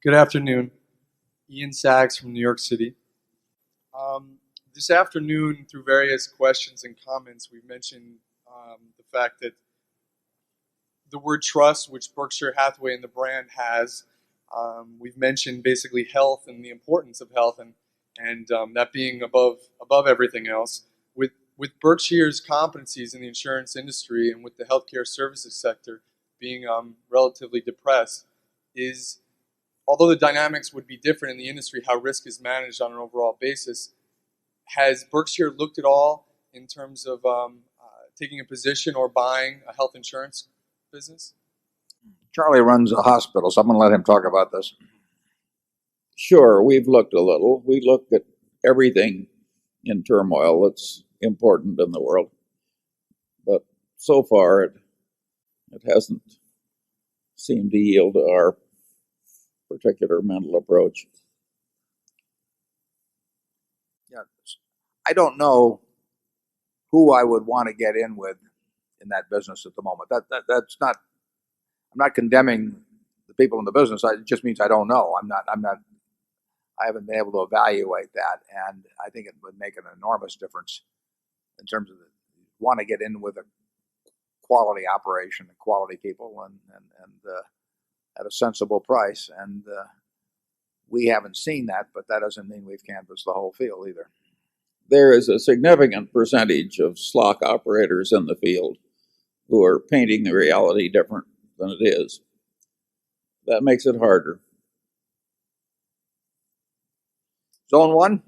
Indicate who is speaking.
Speaker 1: Good afternoon. Ian Sachs from New York City. This afternoon, through various questions and comments, we've mentioned the fact that the word trust, which Berkshire Hathaway and the brand has, we've mentioned basically health and the importance of health and that being above everything else. With Berkshire's competencies in the insurance industry and with the healthcare services sector being relatively depressed, although the dynamics would be different in the industry, how risk is managed on an overall basis, has Berkshire looked at all in terms of taking a position or buying a health insurance business?
Speaker 2: Charlie runs a hospital, so I'm going to let him talk about this. Sure, we've looked a little. We looked at everything in turmoil that's important in the world. But so far, it hasn't seemed to yield to our particular mental approach. Yeah, I don't know who I would want to get in with in that business at the moment. That's not. I'm not condemning the people in the business. It just means I don't know. I haven't been able to evaluate that, and I think it would make an enormous difference in terms of want to get in with a quality operation, quality people, and at a sensible price. And we haven't seen that, but that doesn't mean we've canvassed the whole field either. There is a significant percentage of SLOC operators in the field who are painting the reality different than it is. That makes it harder. Zone 1?